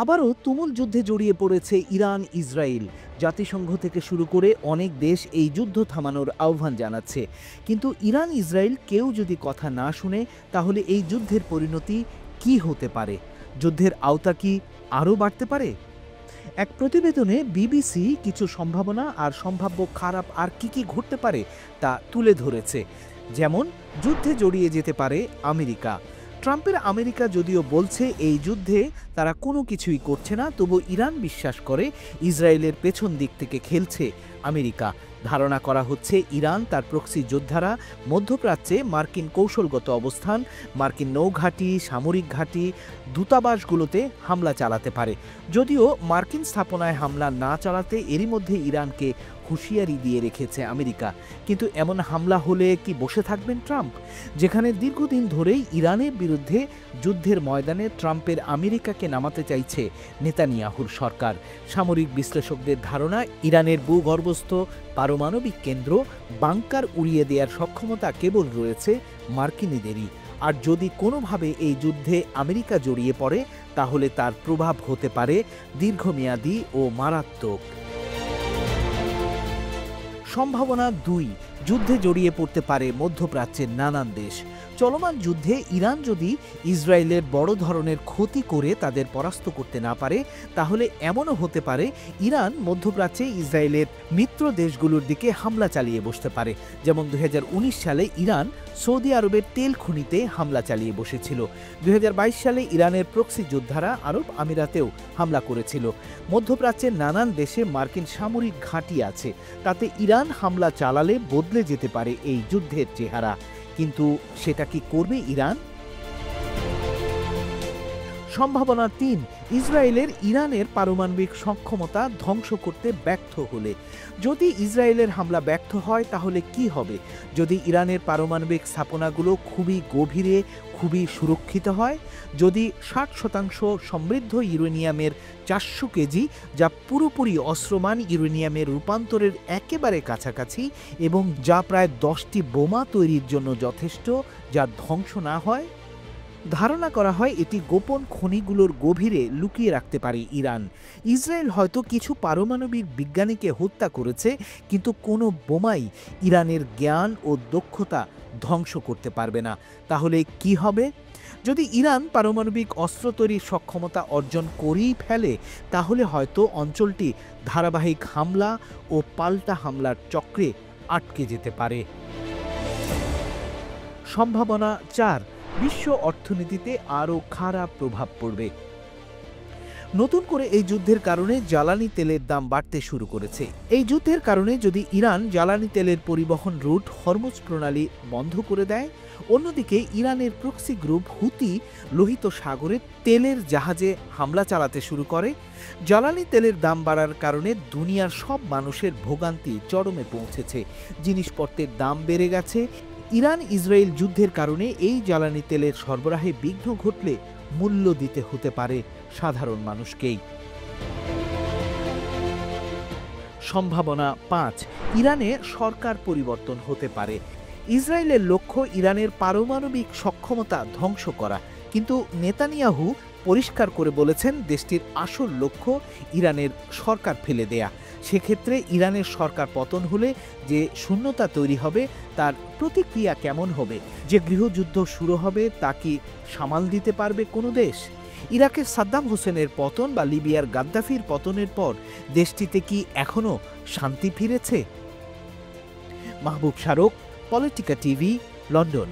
আবারও তুমুল যুদ্ধে জড়িয়ে পড়েছে ইরান ইসরায়েল। জাতিসংঘ থেকে শুরু করে অনেক দেশ এই যুদ্ধ থামানোর আহ্বান জানাচ্ছে, কিন্তু ইরান ইসরায়েল কেউ যদি কথা না শুনে তাহলে এই যুদ্ধের পরিণতি কি হতে পারে? যুদ্ধের আওতা কি আরও বাড়তে পারে? এক প্রতিবেদনে বিবিসি কিছু সম্ভাবনা আর সম্ভাব্য খারাপ আর কি ঘটতে পারে তা তুলে ধরেছে। যেমন, যুদ্ধে জড়িয়ে যেতে পারে আমেরিকা। ট্রাম্পের আমেরিকা যদিও বলছে এই যুদ্ধে তারা কোনো কিছুই করছে না, তবু ইরান বিশ্বাস করে ইসরায়েলের পেছন দিক থেকে খেলছে আমেরিকা। ধারণা করা হচ্ছে ইরান তার প্রক্সি যোদ্ধারা মধ্যপ্রাচ্যে মার্কিন কৌশলগত অবস্থান, মার্কিন নৌঘাঁটি, সামরিক ঘাঁটি, দূতাবাসগুলোতে হামলা চালাতে পারে। যদিও মার্কিন স্থাপনায় হামলা না চালাতে এরই মধ্যে ইরানকে হুঁশিয়ারি দিয়ে রেখেছে আমেরিকা। কিন্তু এমন হামলা হলে কি বসে থাকবেন ট্রাম্প? যেখানে দীর্ঘদিন ধরেই ইরানের বিরুদ্ধে যুদ্ধের ময়দানে ট্রাম্পের আমেরিকাকে নামাতে চাইছে নেতানিয়াহুর সরকার। সামরিক বিশ্লেষকদের ধারণা, ইরানের ভূগর্ভস্থ পারমাণবিক কেন্দ্র বাংকার উড়িয়ে দেওয়ার সক্ষমতা কেবল রয়েছে মার্কিনীদেরই। আর যদি কোনোভাবে এই যুদ্ধে আমেরিকা জড়িয়ে পড়ে তাহলে তার প্রভাব হতে পারে দীর্ঘমেয়াদী ও মারাত্মক। সম্ভাবনা 2, যুদ্ধে জড়িয়ে পড়তে পারে মধ্যপ্রাচ্যের নানান দেশ। চলমান যুদ্ধে ইরান যদি ইসরায়েলের বড় ধরনের ক্ষতি করে তাদের পরাস্ত করতে না পারে, তাহলে এমনও হতে পারে ইরান মধ্যপ্রাচ্যে ইসরায়েলের মিত্র দেশগুলোর দিকে হামলা চালিয়ে বসতে পারে। যেমন 2019 সালে ইরান সৌদি আরবের তেল খনিতে হামলা চালিয়ে বসেছিল। 2022 সালে ইরানের প্রক্সি যোদ্ধারা আরব আমিরাতেও হামলা করেছিল। মধ্যপ্রাচ্যের নানান দেশে মার্কিন সামরিক ঘাঁটি আছে, তাতে ইরান হামলা চালালে বদলে যেতে পারে এই যুদ্ধের চেহারা। কিন্তু সেটা কি করবে ইরান? সম্ভাবনা 3, ইসরায়েলের ইরানের পারমাণবিক সক্ষমতা ধ্বংস করতে ব্যর্থ হলে। যদি ইসরায়েলের হামলা ব্যর্থ হয় তাহলে কি হবে? যদি ইরানের পারমাণবিক স্থাপনাগুলো খুবই গভীরে, খুবই সুরক্ষিত হয়, যদি 60% সমৃদ্ধ ইউরেনিয়ামের 400 কেজি, যা পুরোপুরি অস্ত্রমান ইউরেনিয়ামের রূপান্তরের একেবারে কাছাকাছি এবং যা প্রায় 10টি বোমা তৈরির জন্য যথেষ্ট, যা ধ্বংস না হয়। ধারণা করা হয় এটি গোপন খনিগুলোর গভীরে লুকিয়ে রাখতে পারে ইরান। ইসরায়েল হয়তো কিছু পারমাণবিক বিজ্ঞানীকে হত্যা করেছে, কিন্তু কোনো বোমাই ইরানের জ্ঞান ও দক্ষতা ধ্বংস করতে পারবে না। তাহলে কি হবে? যদি ইরান পারমাণবিক অস্ত্র তৈরির সক্ষমতা অর্জন করেই ফেলে, তাহলে হয়তো অঞ্চলটি ধারাবাহিক হামলা ও পাল্টা হামলার চক্রে আটকে যেতে পারে। সম্ভাবনা 4, বিশ্ব অর্থনীতিতে আরও খারাপ প্রভাব পড়বে। নতুন করে এই যুদ্ধের কারণে জ্বালানি তেলের দাম বাড়তে শুরু করেছে। এই যুদ্ধের কারণে যদি ইরান জ্বালানি তেলের পরিবহন রুট হরমুজ প্রণালী বন্ধ করে দেয়, অন্যদিকে ইরানের প্রক্সি গ্রুপ হুতি লোহিত সাগরে তেলের জাহাজে হামলা চালাতে শুরু করে, জ্বালানি তেলের দাম বাড়ার কারণে দুনিয়ার সব মানুষের ভোগান্তি চরমে পৌঁছেছে। জিনিসপত্রের দাম বেড়ে গেছে। ইরান ইসরায়েল যুদ্ধের কারণে এই জ্বালানি তেলের সরবরাহে বিঘ্ন ঘটলে মূল্য দিতে হতে পারে সাধারণ মানুষকেই। সম্ভাবনা 5, ইরানে সরকার পরিবর্তন হতে পারে। ইসরায়েলের লক্ষ্য ইরানের পারমাণবিক সক্ষমতা ধ্বংস করা, কিন্তু নেতানিয়াহু পরিষ্কার করে বলেছেন দেশটির আসল লক্ষ্য ইরানের সরকার ফেলে দেয়া। সেক্ষেত্রে ইরানের সরকার পতন হলে যে শূন্যতা তৈরি হবে তার প্রতিক্রিয়া কেমন হবে? যে গৃহযুদ্ধ শুরু হবে তা কি সামাল দিতে পারবে কোনো দেশ? ইরাকের সাদ্দাম হোসেনের পতন বা লিবিয়ার গাদ্দাফির পতনের পর দেশটিতে কি এখনো শান্তি ফিরেছে? মাহবুব শারক, পলিটিকা টিভি, লন্ডন।